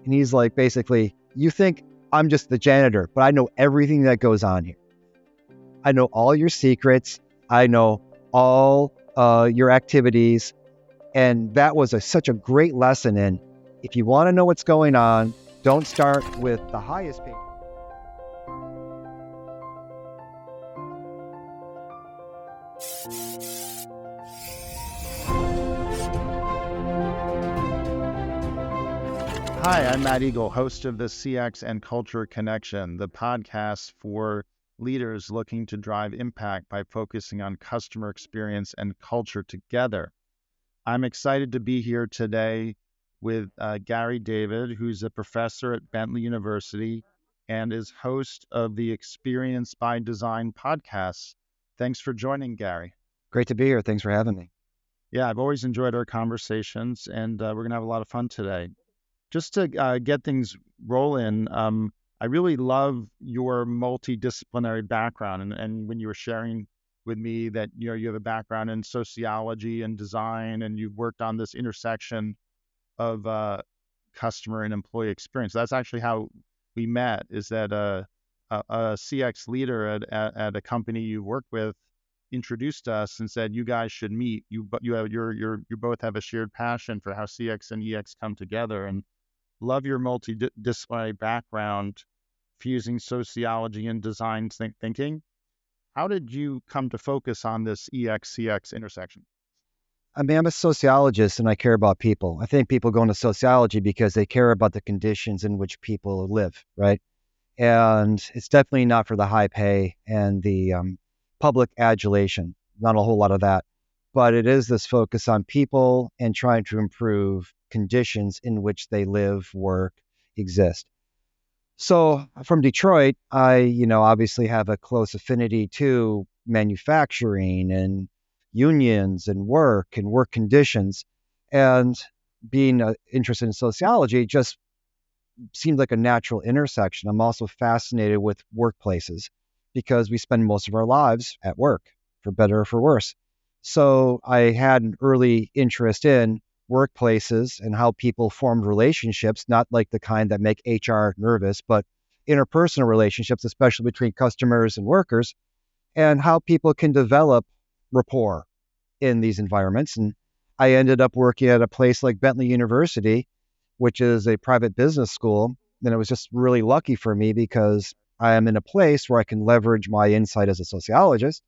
And he's like, basically, you think I'm just the janitor, but I know everything that goes on here. I know all your secrets. I know all your activities. And that was such a great lesson in, if you want to know what's going on, don't start with the highest pay. Hi, I'm Matt Egol, host of the CX and Culture Connection, the podcast for leaders looking to drive impact by focusing on customer experience and culture together. I'm excited to be here today with Gary David, who's a professor at Bentley University and is host of the Experience by Design podcast. Thanks for joining, Gary. Great to be here. Thanks for having me. Yeah, I've always enjoyed our conversations, and we're going to have a lot of fun today. Just to get things rolling, I really love your multidisciplinary background. And when you were sharing with me that you have a background in sociology and design, and you've worked on this intersection of customer and employee experience. That's actually how we met. Is that a CX leader at a company you work with introduced us and said, "You guys should meet. You both have a shared passion for how CX and EX come together." And love your multidisciplinary background, fusing sociology and design thinking. How did you come to focus on this EX-CX intersection? I mean, I'm a sociologist and I care about people. I think people go into sociology because they care about the conditions in which people live, right? And it's definitely not for the high pay and the public adulation. Not a whole lot of that. But it is this focus on people and trying to improve conditions in which they live, work, exist. So from Detroit, I, obviously have a close affinity to manufacturing and unions and work conditions. And being interested in sociology just seemed like a natural intersection. I'm also fascinated with workplaces because we spend most of our lives at work, for better or for worse. So I had an early interest in workplaces and how people formed relationships, not like the kind that make HR nervous, but interpersonal relationships, especially between customers and workers, and how people can develop rapport in these environments. And I ended up working at a place like Bentley University, which is a private business school. And it was just really lucky for me because I am in a place where I can leverage my insight as a sociologist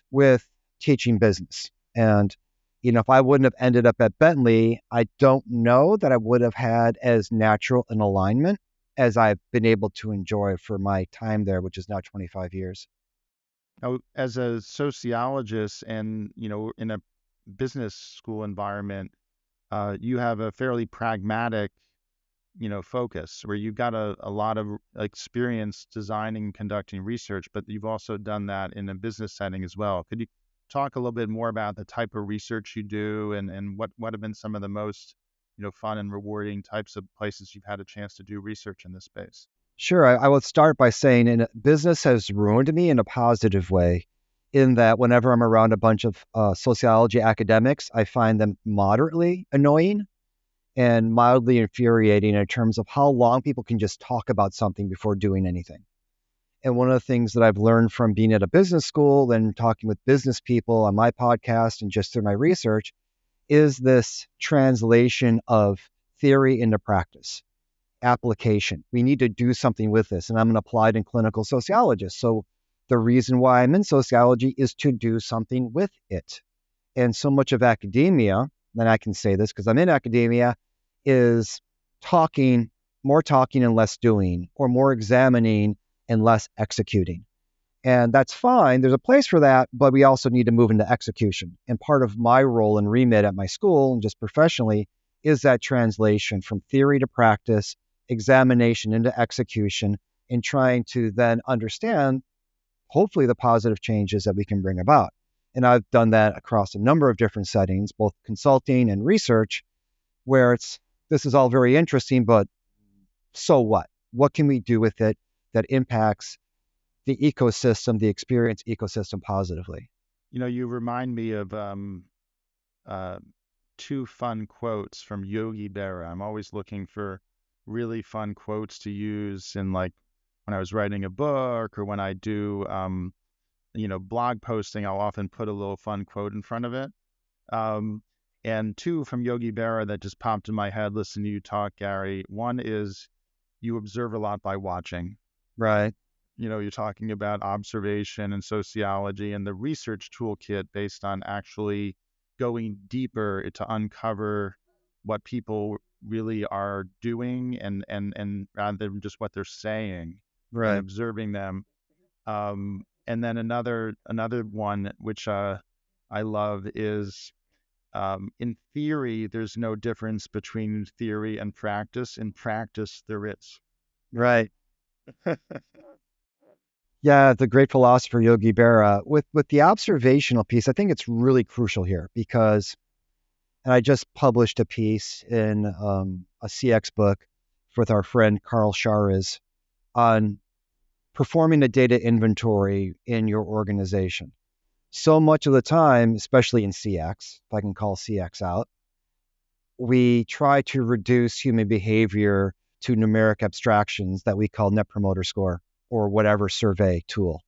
with teaching business. And, if I wouldn't have ended up at Bentley, I don't know that I would have had as natural an alignment as I've been able to enjoy for my time there, which is now 25 years. Now, as a sociologist and, in a business school environment, you have a fairly pragmatic, focus where you've got a lot of experience designing and conducting research, but you've also done that in a business setting as well. Could you talk a little bit more about the type of research you do and what have been some of the most, fun and rewarding types of places you've had a chance to do research in this space? Sure. I would start by saying business has ruined me in a positive way, in that whenever I'm around a bunch of sociology academics, I find them moderately annoying and mildly infuriating in terms of how long people can just talk about something before doing anything. And one of the things that I've learned from being at a business school and talking with business people on my podcast and just through my research is this translation of theory into practice, application. We need to do something with this. And I'm an applied and clinical sociologist. So the reason why I'm in sociology is to do something with it. And so much of academia, and I can say this because I'm in academia, is more talking and less doing, or more examining and less executing. And that's fine. There's a place for that, but we also need to move into execution. And part of my role and remit at my school and just professionally is that translation from theory to practice, examination into execution, and trying to then understand, hopefully, the positive changes that we can bring about. And I've done that across a number of different settings, both consulting and research, where this is all very interesting, but so what? What can we do with it that impacts the ecosystem, the experience ecosystem positively? You remind me of two fun quotes from Yogi Berra. I'm always looking for really fun quotes to use in like when I was writing a book or when I do, blog posting, I'll often put a little fun quote in front of it. Um, and two from Yogi Berra that just popped in my head listening to you talk, Gary. One is you observe a lot by watching. Right. You're talking about observation and sociology and the research toolkit based on actually going deeper to uncover what people really are doing and rather than just what they're saying and Right. observing them. And then another one which I love is in theory, there's no difference between theory and practice. In practice, there is. Right. Yeah, the great philosopher Yogi Berra. With the observational piece, I think it's really crucial here because, and I just published a piece in a CX book with our friend Carl Shariz on performing a data inventory in your organization. So much of the time, especially in CX, if I can call CX out, we try to reduce human behavior to numeric abstractions that we call Net Promoter Score or whatever survey tool.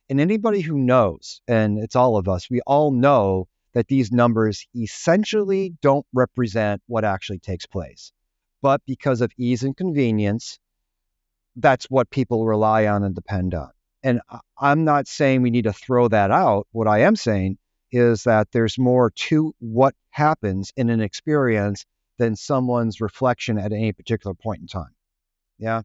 And anybody who knows, and it's all of us, we all know that these numbers essentially don't represent what actually takes place. But because of ease and convenience, that's what people rely on and depend on. And I'm not saying we need to throw that out. What I am saying is that there's more to what happens in an experience than someone's reflection at any particular point in time. Yeah.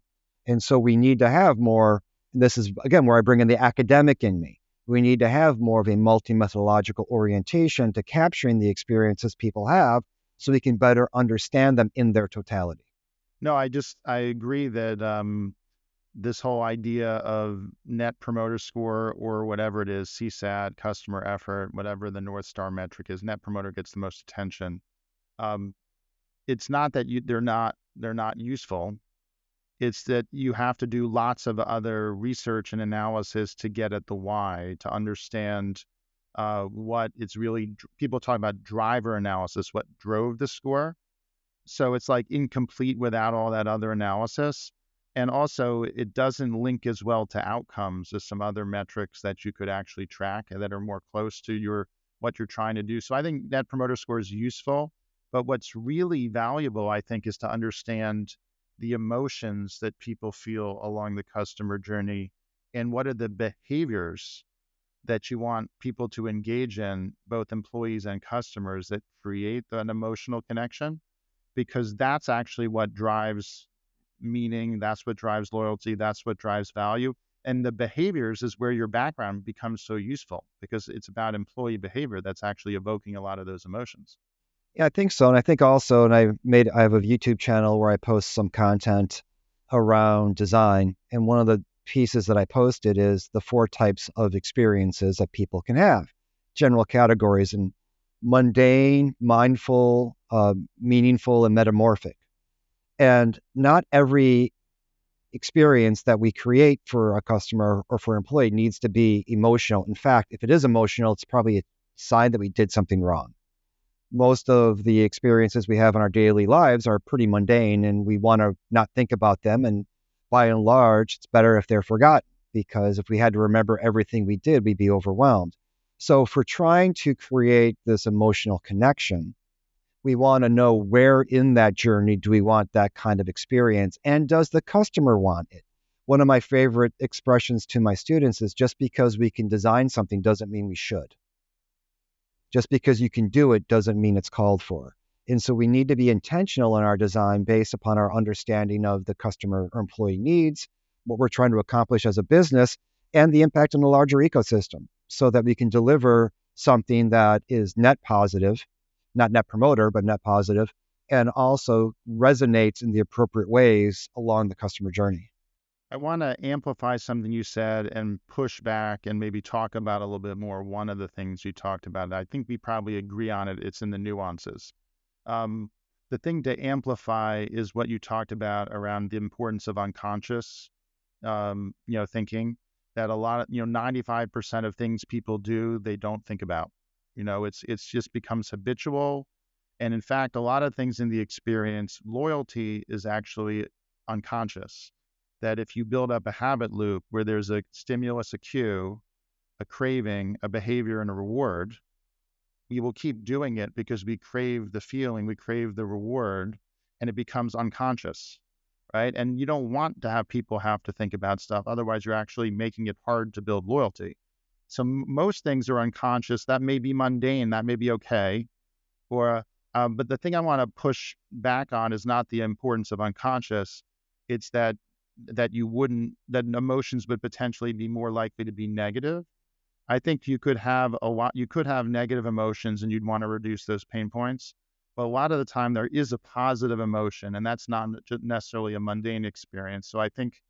And so we need to have more. This is, again, where I bring in the academic in me. We need to have more of a multi methodological orientation to capturing the experiences people have so we can better understand them in their totality. No, I agree that this whole idea of net promoter score or whatever it is, CSAT, customer effort, whatever the North Star metric is, net promoter gets the most attention. Um, it's not that they're not useful. It's that you have to do lots of other research and analysis to get at the why, to understand what it's really. People talk about driver analysis, what drove the score. So it's like incomplete without all that other analysis. And also, it doesn't link as well to outcomes as some other metrics that you could actually track and that are more close to what you're trying to do. So I think Net Promoter Score is useful, but what's really valuable, I think, is to understand the emotions that people feel along the customer journey and what are the behaviors that you want people to engage in, both employees and customers, that create an emotional connection because that's actually what drives meaning, that's what drives loyalty, that's what drives value. And the behaviors is where your background becomes so useful because it's about employee behavior that's actually evoking a lot of those emotions. Yeah, I think so. And I think also, and I have a YouTube channel where I post some content around design. And one of the pieces that I posted is the four types of experiences that people can have, general categories, and mundane, mindful, meaningful, and metamorphic. And not every experience that we create for a customer or for an employee needs to be emotional. In fact, if it is emotional, it's probably a sign that we did something wrong. Most of the experiences we have in our daily lives are pretty mundane and we want to not think about them. And by and large, it's better if they're forgotten because if we had to remember everything we did, we'd be overwhelmed. So, if we're trying to create this emotional connection, we want to know where in that journey do we want that kind of experience and does the customer want it? One of my favorite expressions to my students is just because we can design something doesn't mean we should. Just because you can do it doesn't mean it's called for. And so we need to be intentional in our design based upon our understanding of the customer or employee needs, what we're trying to accomplish as a business, and the impact on the larger ecosystem so that we can deliver something that is net positive, not net promoter, but net positive, and also resonates in the appropriate ways along the customer journey. I want to amplify something you said and push back and maybe talk about a little bit more. One of the things you talked about, I think we probably agree on it, it's in the nuances. Um, the thing to amplify is what you talked about around the importance of unconscious, thinking that a lot of, 95% of things people do, they don't think about. It's just becomes habitual. And in fact, a lot of things in the experience, loyalty is actually unconscious. That if you build up a habit loop where there's a stimulus, a cue, a craving, a behavior, and a reward, we will keep doing it because we crave the feeling, we crave the reward, and it becomes unconscious, right? And you don't want to have people have to think about stuff. Otherwise, you're actually making it hard to build loyalty. So most things are unconscious. That may be mundane, that may be okay. Or, but the thing I want to push back on is not the importance of unconscious. It's that that emotions would potentially be more likely to be negative. I think you could have negative emotions and you'd want to reduce those pain points. But a lot of the time there is a positive emotion, and that's not necessarily a mundane experience. So I think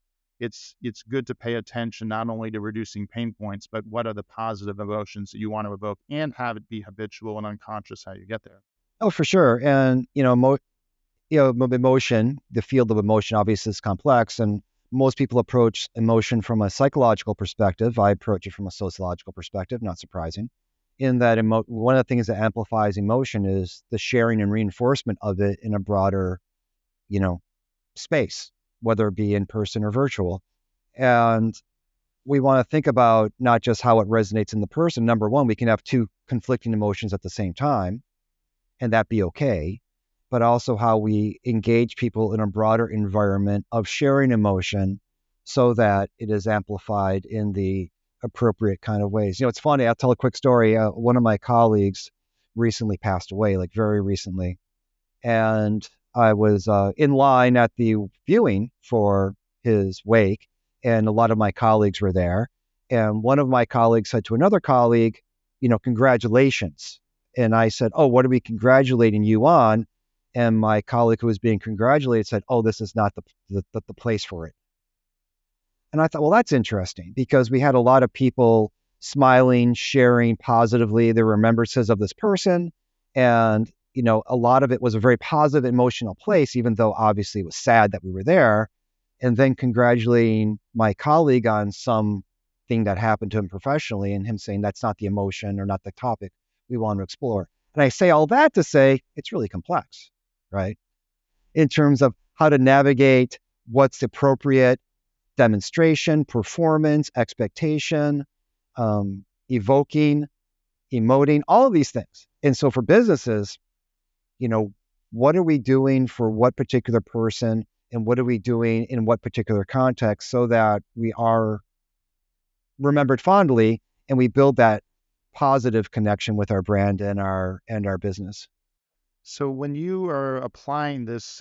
it's good to pay attention not only to reducing pain points, but what are the positive emotions that you want to evoke, and have it be habitual and unconscious how you get there. Oh, for sure. And emotion, the field of emotion obviously is complex, and most people approach emotion from a psychological perspective. I approach it from a sociological perspective, not surprising. In that, one of the things that amplifies emotion is the sharing and reinforcement of it in a broader, you know, space, whether it be in person or virtual. And we want to think about not just how it resonates in the person. Number one, we can have two conflicting emotions at the same time, and that be okay, but also how we engage people in a broader environment of sharing emotion so that it is amplified in the appropriate kind of ways. It's funny, I'll tell a quick story. One of my colleagues recently passed away, like very recently. And I was in line at the viewing for his wake, and a lot of my colleagues were there. And one of my colleagues said to another colleague, congratulations. And I said, oh, what are we congratulating you on? And my colleague who was being congratulated said, oh, this is not the place for it. And I thought, well, that's interesting, because we had a lot of people smiling, sharing positively their remembrances of this person. And, a lot of it was a very positive emotional place, even though obviously it was sad that we were there. And then congratulating my colleague on something that happened to him professionally, and him saying that's not the emotion or not the topic we want to explore. And I say all that to say it's really complex, right? In terms of how to navigate what's appropriate demonstration, performance, expectation, evoking, emoting, all of these things. And so for businesses, what are we doing for what particular person, and what are we doing in what particular context, so that we are remembered fondly and we build that positive connection with our brand and our business. So when you are applying this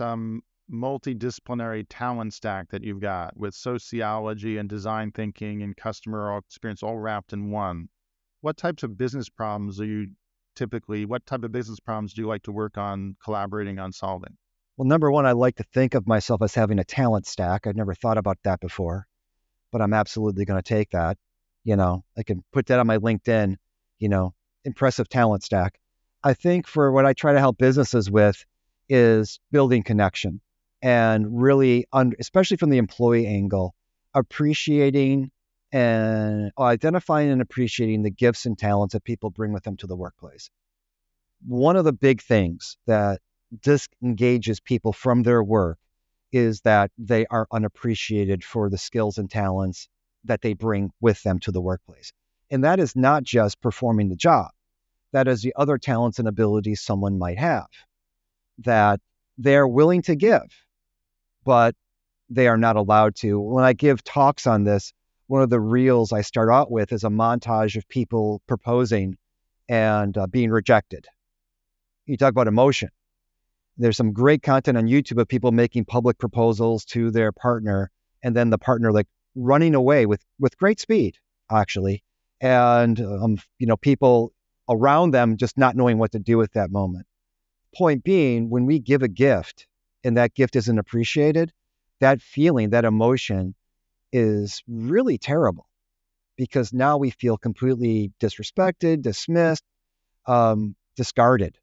multidisciplinary talent stack that you've got with sociology and design thinking and customer experience all wrapped in one, what types of business problems what type of business problems do you like to work on collaborating on solving? Well, number one, I like to think of myself as having a talent stack. I've never thought about that before, but I'm absolutely going to take that. I can put that on my LinkedIn, impressive talent stack. I think for what I try to help businesses with is building connection, and really, especially from the employee angle, appreciating and identifying and appreciating the gifts and talents that people bring with them to the workplace. One of the big things that disengages people from their work is that they are unappreciated for the skills and talents that they bring with them to the workplace. And that is not just performing the job. That is the other talents and abilities someone might have that they're willing to give, but they are not allowed to. When I give talks on this, one of the reels I start out with is a montage of people proposing and being rejected. You talk about emotion. There's some great content on YouTube of people making public proposals to their partner, and then the partner like running away with great speed, actually, and people around them just not knowing what to do with that moment. Point being, when we give a gift and that gift isn't appreciated, that feeling, that emotion is really terrible, because now we feel completely disrespected, dismissed, discarded.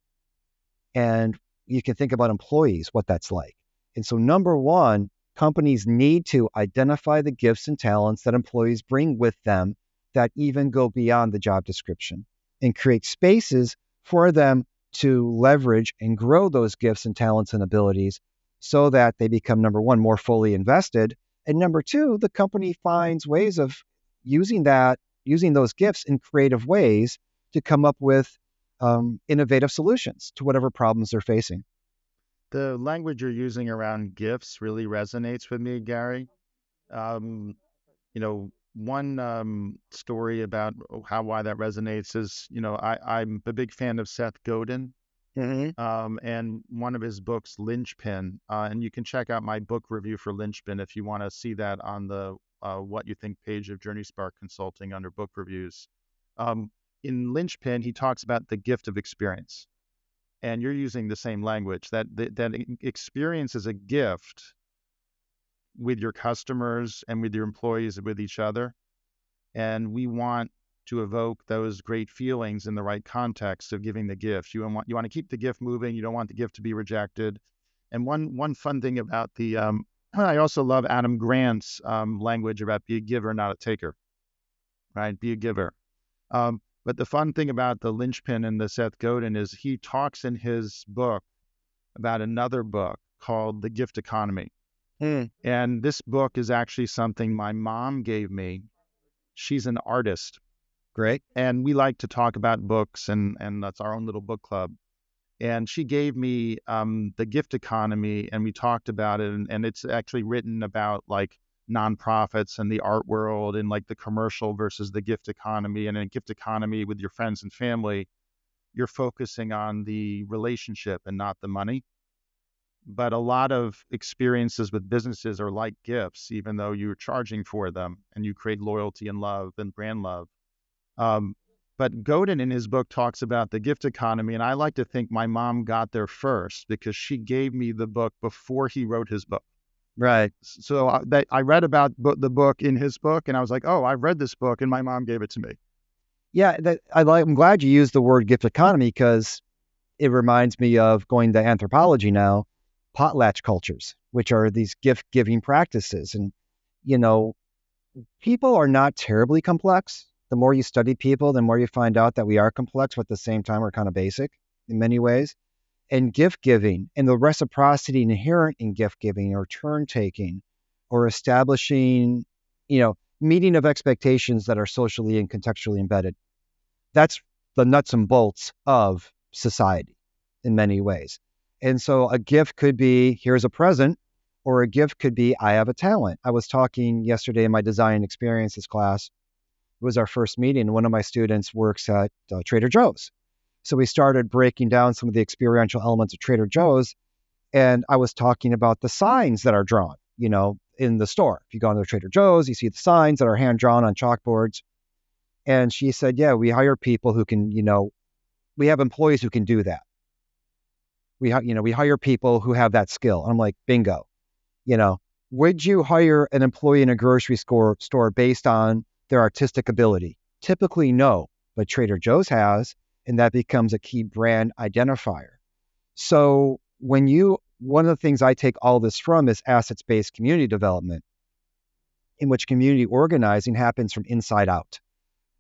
And you can think about employees, what that's like. And so number one, companies need to identify the gifts and talents that employees bring with them that even go beyond the job description, and create spaces for them to leverage and grow those gifts and talents and abilities so that they become, number one, more fully invested. And number two, the company finds ways of using those gifts in creative ways to come up with innovative solutions to whatever problems they're facing. The language you're using around gifts really resonates with me, Gary. Um, one story about why that resonates is, I'm a big fan of Seth Godin, Mm-hmm. and one of his books, Lynchpin, and you can check out my book review for Lynchpin if you want to see that on the What You Think page of JourneySpark Consulting under book reviews. Um, in Lynchpin, he talks about the gift of experience, and you're using the same language, that experience is a gift with your customers and with your employees and with each other. And we want to evoke those great feelings in the right context of giving the gift. You want to keep the gift moving. You don't want the gift to be rejected. And one fun thing about the I also love Adam Grant's language about be a giver, not a taker. Right? Be a giver. But the fun thing about the Lynchpin and the Seth Godin is he talks in his book about another book called The Gift Economy. Mm, And this book is actually something my mom gave me. She's an artist, great. and we like to talk about books, and that's our own little book club. And she gave me The Gift Economy, and we talked about it, and it's actually written about like nonprofits and the art world and like the commercial versus the gift economy. And in a gift economy with your friends and family, you're focusing on the relationship and not the money. But a lot of experiences with businesses are like gifts, even though you're charging for them and you create loyalty and love and brand love. Um, but Godin in his book talks about the gift economy, and I like to think my mom got there first because she gave me the book before he wrote his book. Right. So I read about the book in his book, and I was like, oh, I've read this book, and my mom gave it to me. Yeah, I'm glad you used the word gift economy because it reminds me of going to anthropology now, potlatch cultures, which are these gift giving practices. And, you know, people are not terribly complex. The more you study people, the more you find out that we are complex, but at the same time, we're kind of basic in many ways. And gift giving and the reciprocity inherent in gift giving or turn taking or establishing, meeting of expectations that are socially and contextually embedded. That's the nuts and bolts of society in many ways. And so a gift could be, here's a present, or a gift could be, I have a talent. I was talking yesterday in my design experiences class. It was our first meeting. One of my students works at Trader Joe's. So we started breaking down some of the experiential elements of Trader Joe's. And I was talking about the signs that are drawn, in the store. If you go into Trader Joe's, you see the signs that are hand drawn on chalkboards. And she said, yeah, we hire people who can, we have employees who can do that. We hire people who have that skill. And I'm like, bingo. Would you hire an employee in a grocery store based on their artistic ability? Typically, no, but Trader Joe's has, and that becomes a key brand identifier. So one of the things I take all this from is assets-based community development, in which community organizing happens from inside out.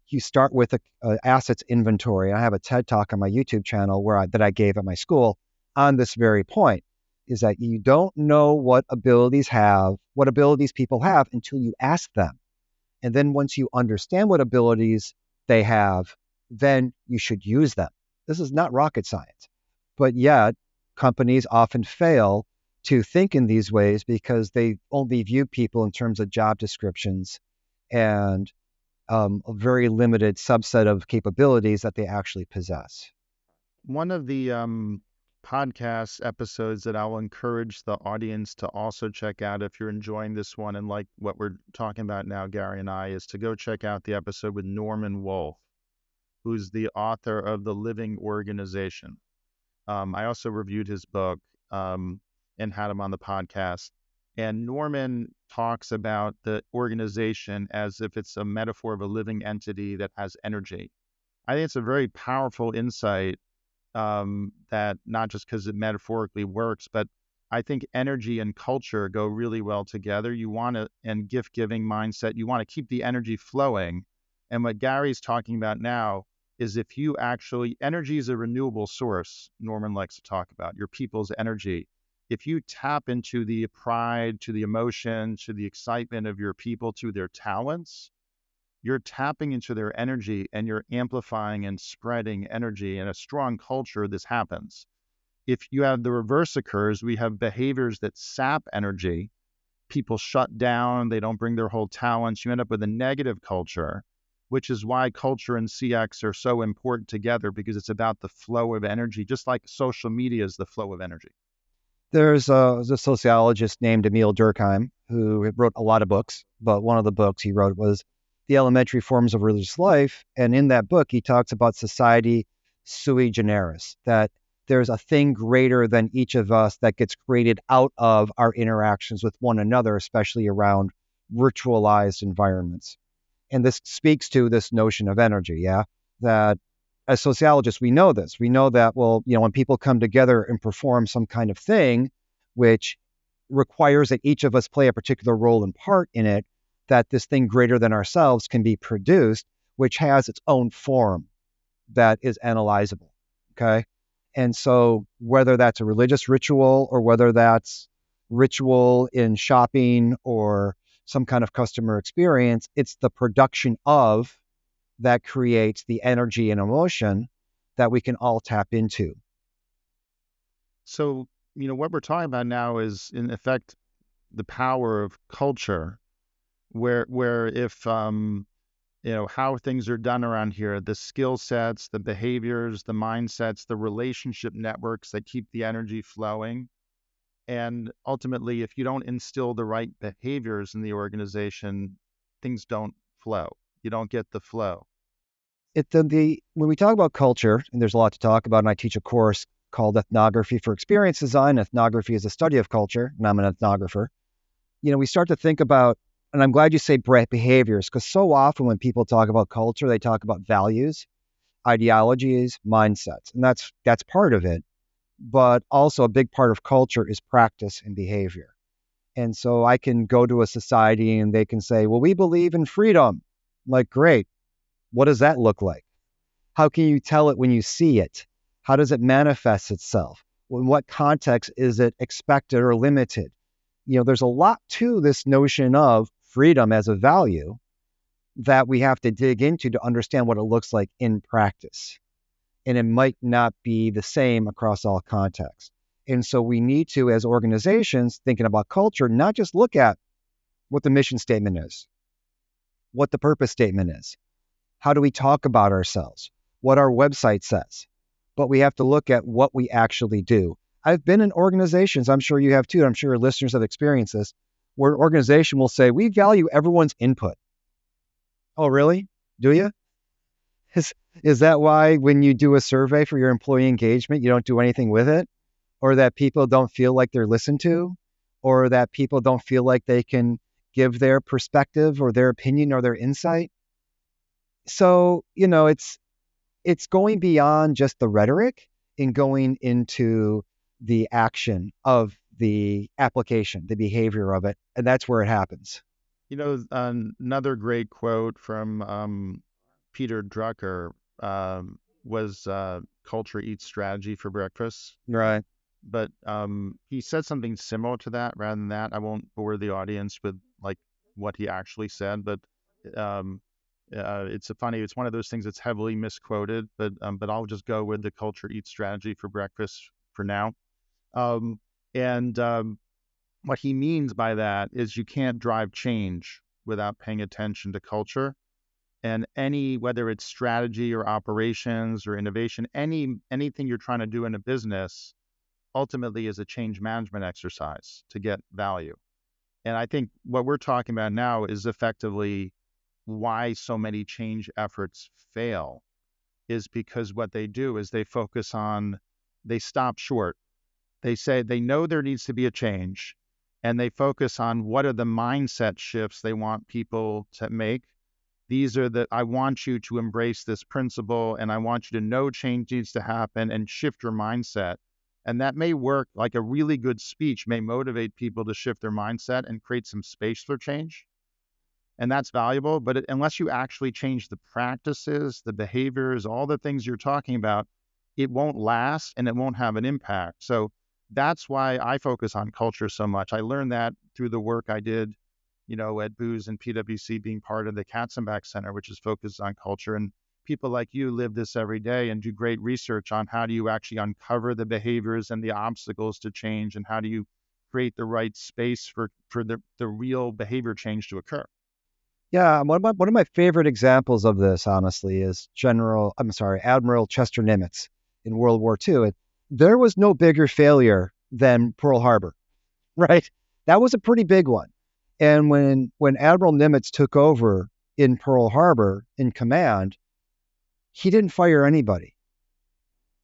You start with a assets inventory. I have a TED Talk on my YouTube channel that I gave at my school on this very point, is that you don't know what abilities people have until you ask them. And then once you understand what abilities they have, then you should use them. This is not rocket science. But yet, companies often fail to think in these ways because they only view people in terms of job descriptions and a very limited subset of capabilities that they actually possess. One of the podcast episodes that I'll encourage the audience to also check out if you're enjoying this one and like what we're talking about now, Gary and I, is to go check out the episode with Norman Wolfe, who's the author of The Living Organization. I also reviewed his book and had him on the podcast. And Norman talks about the organization as if it's a metaphor of a living entity that has energy. I think it's a very powerful insight, that not just because it metaphorically works, but I think energy and culture go really well together. And gift giving mindset, you want to keep the energy flowing. And what Gary's talking about now is if you actually, energy is a renewable source, Norman likes to talk about, your people's energy. If you tap into the pride, to the emotion, to the excitement of your people, to their talents, you're tapping into their energy and you're amplifying and spreading energy. In a strong culture, this happens. If you have the reverse occurs, we have behaviors that sap energy. People shut down, they don't bring their whole talents. You end up with a negative culture, which is why culture and CX are so important together, because it's about the flow of energy, just like social media is the flow of energy. There's a sociologist named Emil Durkheim who wrote a lot of books, but one of the books he wrote was The Elementary Forms of Religious Life. And in that book, he talks about society sui generis, that there's a thing greater than each of us that gets created out of our interactions with one another, especially around ritualized environments. And this speaks to this notion of energy, yeah? That as sociologists, we know this. We know that, well, when people come together and perform some kind of thing, which requires that each of us play a particular role and part in it, that this thing greater than ourselves can be produced, which has its own form that is analyzable. Okay. And so whether that's a religious ritual or whether that's ritual in shopping or some kind of customer experience, it's the production of that creates the energy and emotion that we can all tap into. So, what we're talking about now is, in effect, the power of culture, where if how things are done around here, the skill sets, the behaviors, the mindsets, the relationship networks that keep the energy flowing. And ultimately, if you don't instill the right behaviors in the organization, things don't flow. You don't get the flow. When we talk about culture, and there's a lot to talk about, and I teach a course called Ethnography for Experience Design. Ethnography is a study of culture, and I'm an ethnographer. We start to think about, and I'm glad you say behaviors, because so often when people talk about culture, they talk about values, ideologies, mindsets, and that's part of it. But also a big part of culture is practice and behavior. And so I can go to a society and they can say, well, we believe in freedom. I'm like, great. What does that look like? How can you tell it when you see it? How does it manifest itself? In what context is it expected or limited? There's a lot to this notion of freedom as a value that we have to dig into to understand what it looks like in practice. And it might not be the same across all contexts. And so we need to, as organizations thinking about culture, not just look at what the mission statement is, what the purpose statement is, how do we talk about ourselves, what our website says, but we have to look at what we actually do. I've been in organizations, I'm sure you have too, I'm sure your listeners have experienced this, where an organization will say, we value everyone's input. Oh, really? Do you? Is that why when you do a survey for your employee engagement, you don't do anything with it? Or that people don't feel like they're listened to? Or that people don't feel like they can give their perspective or their opinion or their insight? So, it's going beyond just the rhetoric and going into the action of the application, the behavior of it. And that's where it happens. Another great quote from Peter Drucker was culture eats strategy for breakfast. Right. But he said something similar to that. Rather than that, I won't bore the audience with like what he actually said, but um, it's one of those things that's heavily misquoted, but I'll just go with the culture eats strategy for breakfast for now. Um, and what he means by that is you can't drive change without paying attention to culture. And whether it's strategy or operations or innovation, anything you're trying to do in a business ultimately is a change management exercise to get value. And I think what we're talking about now is effectively why so many change efforts fail, is because what they do is they stop short. They say they know there needs to be a change, and they focus on what are the mindset shifts they want people to make. I want you to embrace this principle, and I want you to know change needs to happen and shift your mindset. And that may work, like a really good speech may motivate people to shift their mindset and create some space for change. and that's valuable. But unless you actually change the practices, the behaviors, all the things you're talking about, it won't last and it won't have an impact. So that's why I focus on culture so much. I learned that through the work I did, at Booz and PwC, being part of the Katzenbach Center, which is focused on culture. And people like you live this every day and do great research on how do you actually uncover the behaviors and the obstacles to change, and how do you create the right space for the real behavior change to occur. Yeah, one of my favorite examples of this, honestly, is Admiral Chester Nimitz in World War II. There was no bigger failure than Pearl Harbor, right? That was a pretty big one. And when Admiral Nimitz took over in Pearl Harbor in command, he didn't fire anybody.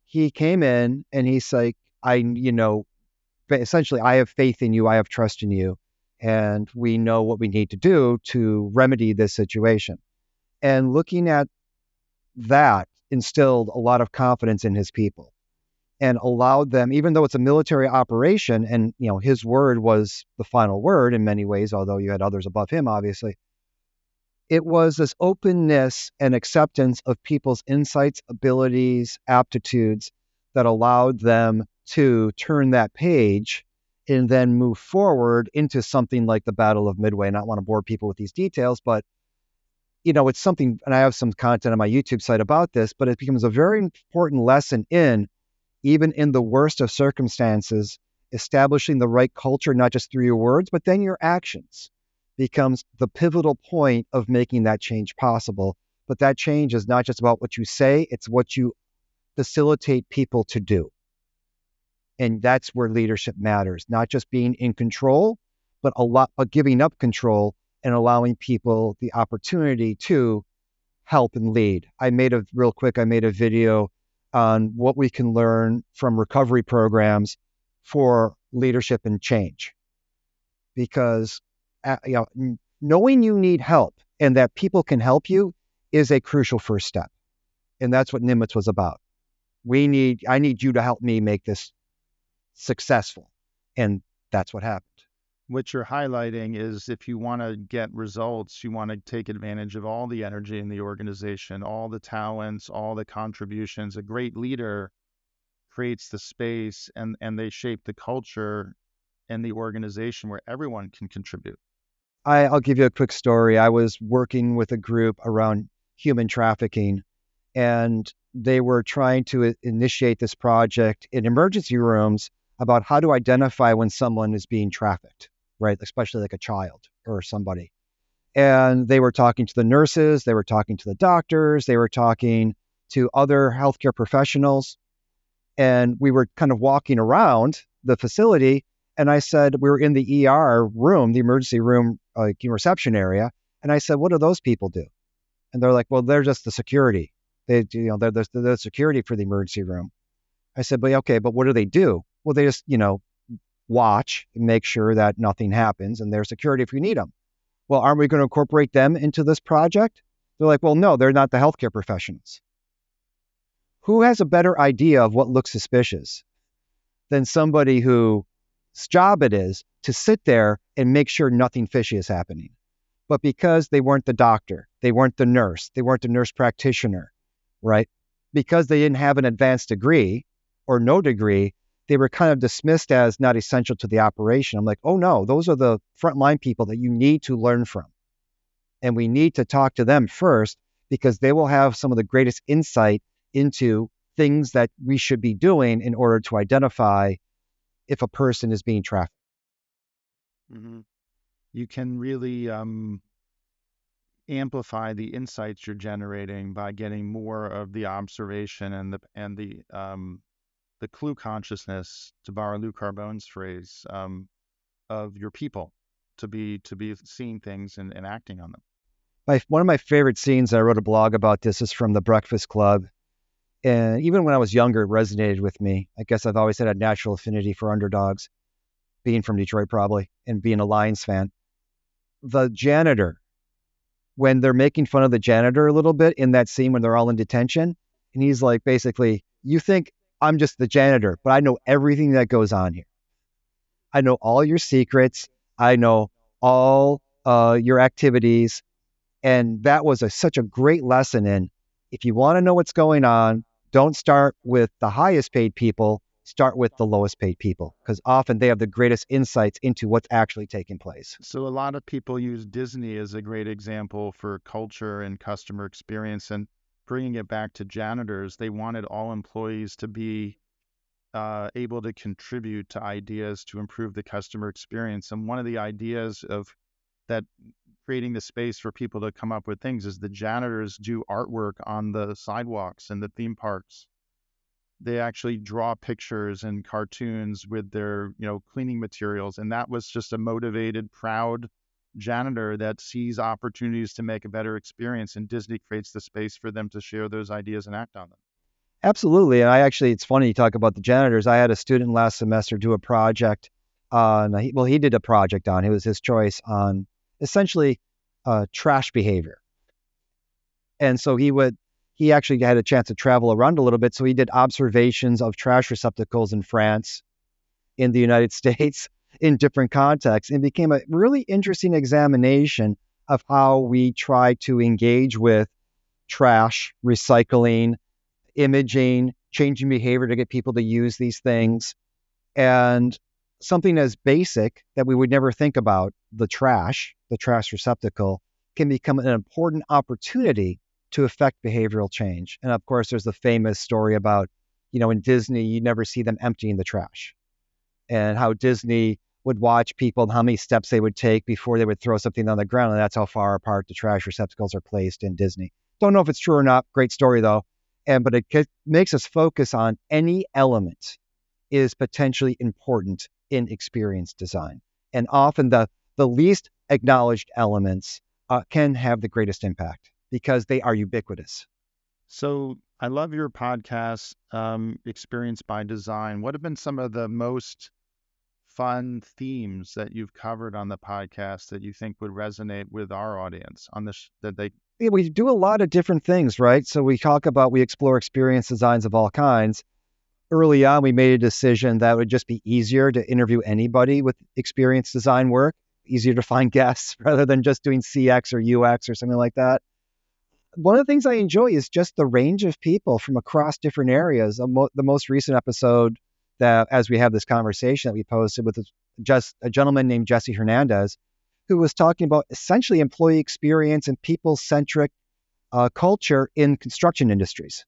He came in and he's like, essentially, I have faith in you, I have trust in you, and we know what we need to do to remedy this situation. And looking at that instilled a lot of confidence in his people and allowed them, even though it's a military operation, and his word was the final word in many ways, although you had others above him, obviously. It was this openness and acceptance of people's insights, abilities, aptitudes that allowed them to turn that page and then move forward into something like the Battle of Midway. And I don't want to bore people with these details, but it's something, and I have some content on my YouTube site about this, but it becomes a very important lesson even in the worst of circumstances, establishing the right culture, not just through your words, but then your actions becomes the pivotal point of making that change possible. But that change is not just about what you say, it's what you facilitate people to do. And that's where leadership matters, not just being in control, but giving up control and allowing people the opportunity to help and lead. I made a video on what we can learn from recovery programs for leadership and change. Because knowing you need help and that people can help you is a crucial first step. And that's what Nimitz was about. I need you to help me make this successful. And that's what happened. What you're highlighting is, if you want to get results, you want to take advantage of all the energy in the organization, all the talents, all the contributions. A great leader creates the space and they shape the culture and the organization where everyone can contribute. I'll give you a quick story. I was working with a group around human trafficking, and they were trying to initiate this project in emergency rooms about how to identify when someone is being trafficked, right? Especially like a child or somebody. And they were talking to the nurses, they were talking to the doctors, they were talking to other healthcare professionals. And we were kind of walking around the facility. And I said, we were in the ER room, the emergency room, reception area. And I said, what do those people do? And they're like, well, they're just the security. They're the security for the emergency room. I said, but what do they do? Well, they just, watch and make sure that nothing happens, and they're security if you need them. Well, aren't we going to incorporate them into this project? They're like, well, no, they're not the healthcare professionals. Who has a better idea of what looks suspicious than somebody whose job it is to sit there and make sure nothing fishy is happening? But because they weren't the doctor, they weren't the nurse, they weren't the nurse practitioner, right? Because they didn't have an advanced degree or no degree, they were kind of dismissed as not essential to the operation. I'm like, oh no, those are the frontline people that you need to learn from. And we need to talk to them first, because they will have some of the greatest insight into things that we should be doing in order to identify if a person is being trafficked. Mm-hmm. You can really amplify the insights you're generating by getting more of the observation and the clue consciousness, to borrow Lou Carbone's phrase, of your people, to be seeing things and acting on them. One of my favorite scenes, I wrote a blog about this, is from The Breakfast Club. And even when I was younger, it resonated with me. I guess I've always had a natural affinity for underdogs, being from Detroit probably, and being a Lions fan. The janitor, when they're making fun of the janitor a little bit in that scene when they're all in detention, and he's like, basically, you think I'm just the janitor, but I know everything that goes on here. I know all your secrets. I know all your activities. And that was such a great lesson in, if you want to know what's going on, don't start with the highest paid people, start with the lowest paid people, because often they have the greatest insights into what's actually taking place. So a lot of people use Disney as a great example for culture and customer experience. And bringing it back to janitors, they wanted all employees to be able to contribute to ideas to improve the customer experience. And one of the ideas of that creating the space for people to come up with things is the janitors do artwork on the sidewalks and the theme parks. They actually draw pictures and cartoons with their, cleaning materials. And that was just a motivated, proud janitor that sees opportunities to make a better experience. And Disney creates the space for them to share those ideas and act on them. Absolutely. And it's funny you talk about the janitors. I had a student last semester do a project on, he did a project on, it was his choice, on essentially trash behavior. And so he actually had a chance to travel around a little bit. So he did observations of trash receptacles in France, in the United States, in different contexts, and became a really interesting examination of how we try to engage with trash, recycling, imaging, changing behavior to get people to use these things. And something as basic that we would never think about, the trash receptacle, can become an important opportunity to affect behavioral change. And of course, there's the famous story about, in Disney, you never see them emptying the trash, and how Disney would watch people and how many steps they would take before they would throw something on the ground. And that's how far apart the trash receptacles are placed in Disney. Don't know if it's true or not. Great story, though. But it makes us focus on any element is potentially important in experience design. And often the least acknowledged elements can have the greatest impact because they are ubiquitous. So I love your podcast, Experience by Design. What have been some of the most fun themes that you've covered on the podcast that you think would resonate with our audience on this, that they... Yeah, we do a lot of different things, right? So we explore experience designs of all kinds. Early on, we made a decision that it would just be easier to interview anybody with experience design work, easier to find guests rather than just doing CX or UX or something like that. One of the things I enjoy is just the range of people from across different areas. The most recent episode that, as we have this conversation that we posted with just a gentleman named Jesse Hernandez, who was talking about essentially employee experience and people-centric culture in construction industries.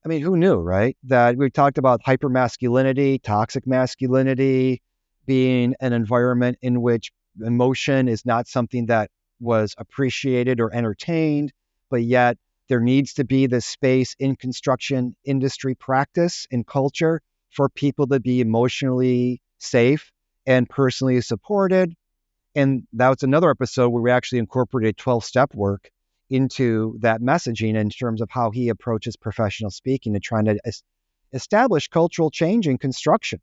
I mean, who knew, right? That we talked about hypermasculinity, toxic masculinity, being an environment in which emotion is not something that was appreciated or entertained, but yet there needs to be this space in construction industry practice and culture for people to be emotionally safe and personally supported. And that was another episode where we actually incorporated 12-step work into that messaging in terms of how he approaches professional speaking and trying to establish cultural change in construction.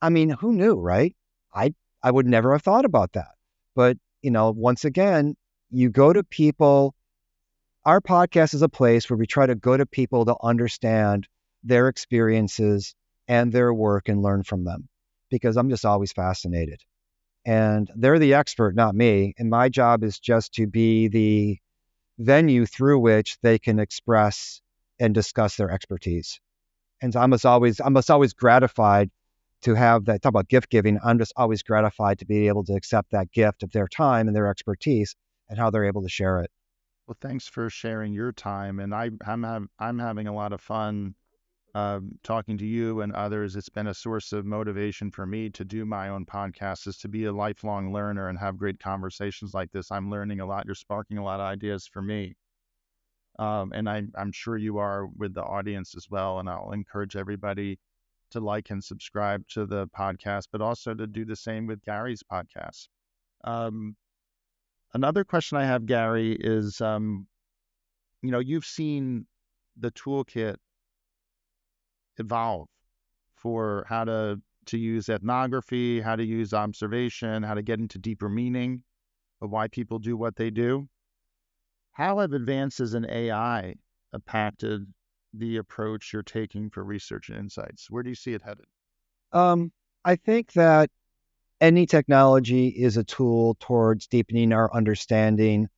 I mean, who knew, right? I would never have thought about that. But, once again, you go to people. Our podcast is a place where we try to go to people to understand their experiences and their work and learn from them, because I'm just always fascinated. And they're the expert, not me. And my job is just to be the venue through which they can express and discuss their expertise. And so I'm just always gratified to have that. Talk about gift giving. I'm just always gratified to be able to accept that gift of their time and their expertise and how they're able to share it. Well, thanks for sharing your time. And I'm having a lot of fun talking to you and others. It's been a source of motivation for me to do my own podcast, is to be a lifelong learner and have great conversations like this. I'm learning a lot. You're sparking a lot of ideas for me. And I'm sure you are with the audience as well. And I'll encourage everybody to like and subscribe to the podcast, but also to do the same with Gary's podcast. Another question I have, Gary, is, you've seen the toolkit evolve for how to use ethnography, how to use observation, how to get into deeper meaning of why people do what they do. How have advances in AI impacted the approach you're taking for research and insights? Where do you see it headed? I think that Any technology is a tool towards deepening our understanding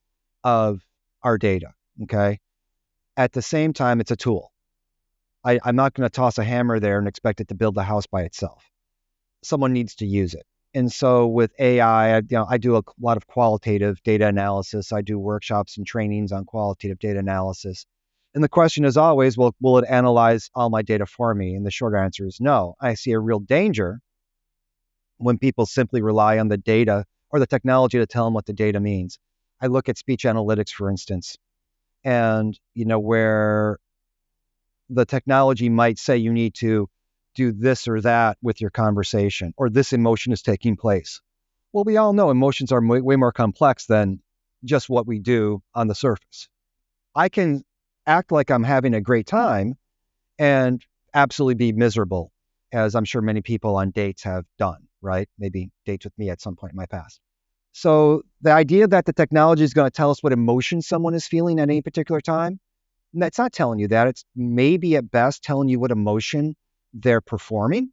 of our data. Okay. At the same time, it's a tool. I'm not going to toss a hammer there and expect it to build the house by itself. Someone needs to use it. And so with AI, I do a lot of qualitative data analysis. I do workshops and trainings on qualitative data analysis. And the question is always, well, will it analyze all my data for me? And the short answer is no. I see a real danger when people simply rely on the data or the technology to tell them what the data means. I look at speech analytics, for instance, and where the technology might say you need to do this or that with your conversation, or this emotion is taking place. Well, we all know emotions are way more complex than just what we do on the surface. I can act like I'm having a great time and absolutely be miserable, as I'm sure many people on dates have done, right? Maybe dates with me at some point in my past. So the idea that the technology is going to tell us what emotion someone is feeling at any particular time, it's not telling you that. It's maybe at best telling you what emotion they're performing,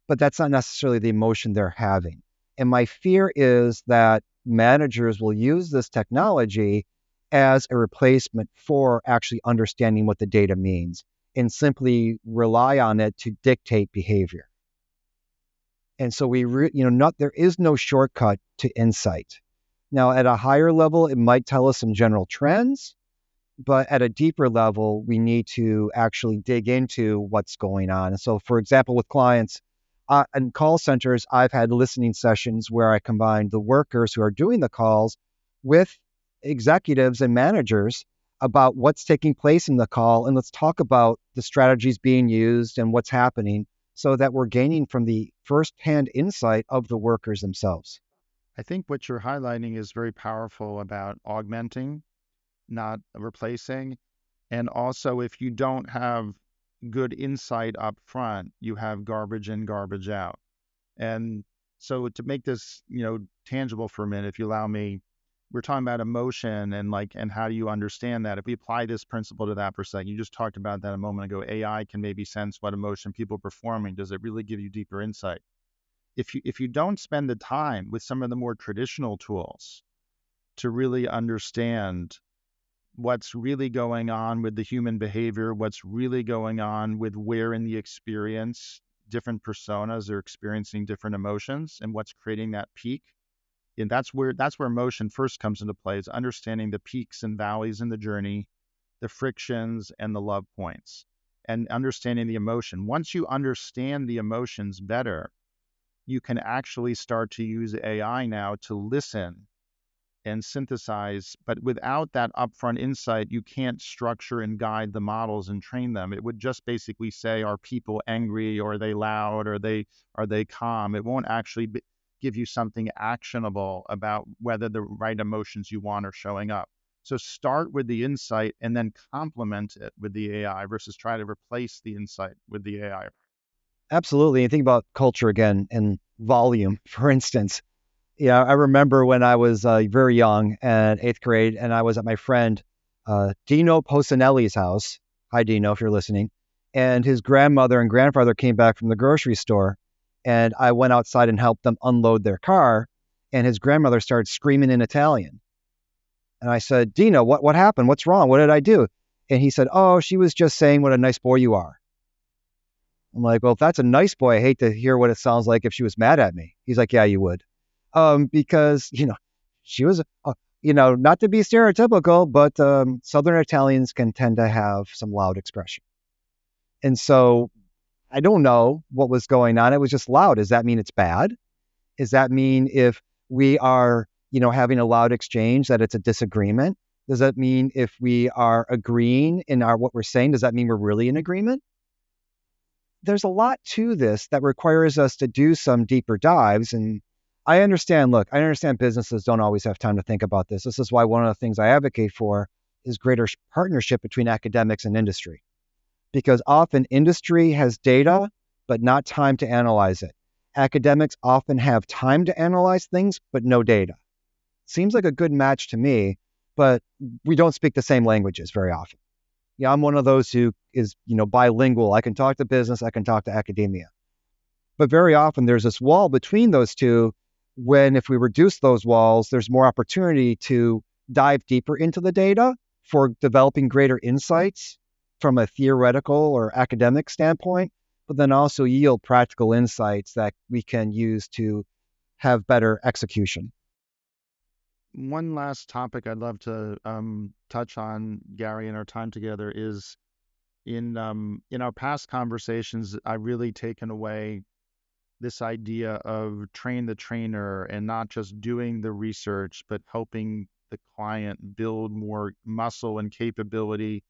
but that's not necessarily the emotion they're having. And my fear is that managers will use this technology as a replacement for actually understanding what the data means and simply rely on it to dictate behavior. And so there is no shortcut to insight. Now, at a higher level, it might tell us some general trends, but at a deeper level, we need to actually dig into what's going on. And so, for example, with clients in call centers, I've had listening sessions where I combine the workers who are doing the calls with executives and managers about what's taking place in the call. And let's talk about the strategies being used and what's happening so that we're gaining from the firsthand insight of the workers themselves. I think what you're highlighting is very powerful about augmenting, not replacing. And also, if you don't have good insight up front, you have garbage in, garbage out. And so to make this, tangible for a minute, if you allow me, we're talking about emotion and how do you understand that? If we apply this principle to that for a second, you just talked about that a moment ago. AI can maybe sense what emotion people are performing. Does it really give you deeper insight? If you don't spend the time with some of the more traditional tools to really understand what's really going on with the human behavior, what's really going on with where in the experience different personas are experiencing different emotions and what's creating that peak. And that's where emotion first comes into play, is understanding the peaks and valleys in the journey, the frictions and the love points, and understanding the emotion. Once you understand the emotions better, you can actually start to use AI now to listen and synthesize, but without that upfront insight, you can't structure and guide the models and train them. It would just basically say, are people angry, or are they loud, or are they calm? It won't actually give you something actionable about whether the right emotions you want are showing up. So start with the insight and then complement it with the AI versus try to replace the insight with the AI. Absolutely. And think about culture again and volume, for instance. Yeah, I remember when I was very young at eighth grade, and I was at my friend Dino Posinelli's house. Hi, Dino, if you're listening. And his grandmother and grandfather came back from the grocery store, and I went outside and helped them unload their car. And his grandmother started screaming in Italian. And I said, Dino, what happened? What's wrong? What did I do? And he said, oh, she was just saying what a nice boy you are. I'm like, well, if that's a nice boy, I hate to hear what it sounds like if she was mad at me. He's like, yeah, you would. Because, she was, not to be stereotypical, but Southern Italians can tend to have some loud expression. And so I don't know what was going on. It was just loud. Does that mean it's bad? Does that mean if we are, having a loud exchange that it's a disagreement? Does that mean if we are agreeing in what we're saying, does that mean we're really in agreement? There's a lot to this that requires us to do some deeper dives. And I understand businesses don't always have time to think about this. This is why one of the things I advocate for is greater partnership between academics and industry, because often industry has data, but not time to analyze it. Academics often have time to analyze things, but no data. Seems like a good match to me, but we don't speak the same languages very often. Yeah, I'm one of those who is, bilingual. I can talk to business, I can talk to academia. But very often there's this wall between those two when if we reduce those walls, there's more opportunity to dive deeper into the data for developing greater insights from a theoretical or academic standpoint, but then also yield practical insights that we can use to have better execution. One last topic I'd love to touch on, Gary, in our time together is in our past conversations, I've really taken away this idea of train the trainer and not just doing the research, but helping the client build more muscle and capability.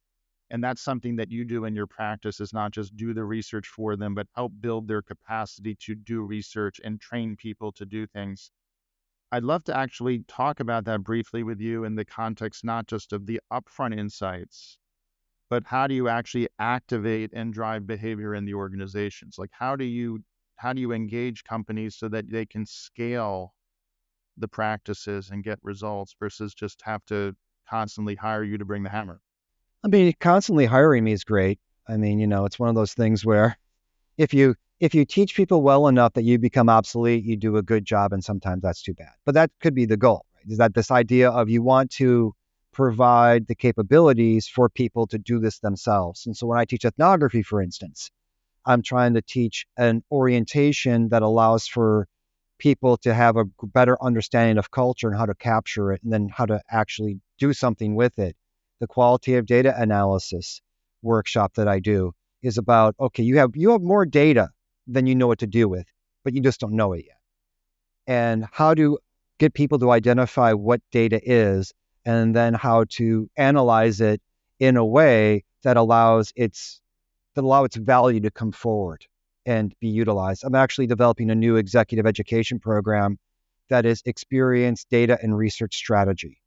And that's something that you do in your practice, is not just do the research for them, but help build their capacity to do research and train people to do things. I'd love to actually talk about that briefly with you in the context not just of the upfront insights, but how do you actually activate and drive behavior in the organizations? Like how do you engage companies so that they can scale the practices and get results versus just have to constantly hire you to bring the hammer? I mean, constantly hiring me is great. I mean, it's one of those things where if you teach people well enough that you become obsolete, you do a good job, and sometimes that's too bad. But that could be the goal, right? Is that this idea of you want to provide the capabilities for people to do this themselves. And so when I teach ethnography, for instance, I'm trying to teach an orientation that allows for people to have a better understanding of culture and how to capture it and then how to actually do something with it. The quality of data analysis workshop that I do is about, okay, you have more data than you know what to do with, but you just don't know it yet. And how to get people to identify what data is and then how to analyze it in a way that allows its value to come forward and be utilized. I'm actually developing a new executive education program that is experience, data, and research strategy.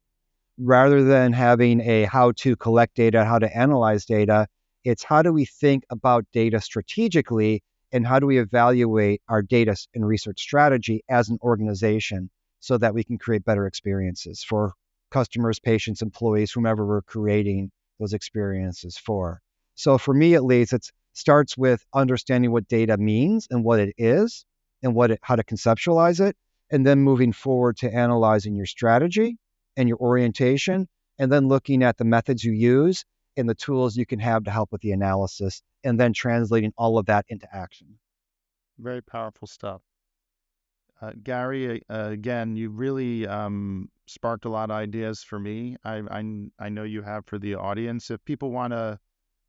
Rather than having a how to collect data, how to analyze data, it's how do we think about data strategically and how do we evaluate our data and research strategy as an organization so that we can create better experiences for customers, patients, employees, whomever we're creating those experiences for. So for me, at least, it starts with understanding what data means and what it is and how to conceptualize it, and then moving forward to analyzing your strategy and your orientation, and then looking at the methods you use and the tools you can have to help with the analysis, and then translating all of that into action. Very powerful stuff. Gary, again, you really sparked a lot of ideas for me. I know you have for the audience. If people want to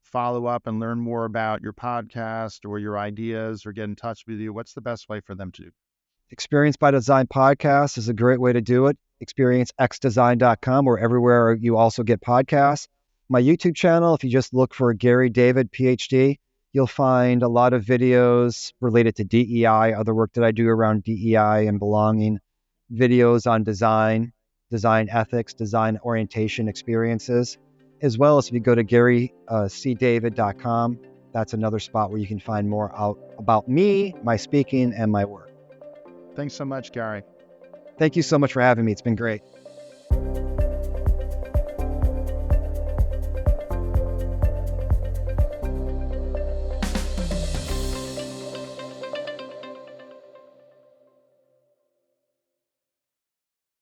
follow up and learn more about your podcast or your ideas or get in touch with you, what's the best way for them to do? Experience by Design podcast is a great way to do it. ExperienceXDesign.com or everywhere you also get podcasts. My YouTube channel, if you just look for Gary David, PhD, you'll find a lot of videos related to DEI, other work that I do around DEI and belonging, videos on design, design ethics, design orientation experiences, as well as if you go to GaryCDavid.com, that's another spot where you can find more out about me, my speaking, and my work. Thanks so much, Gary. Thank you so much for having me. It's been great.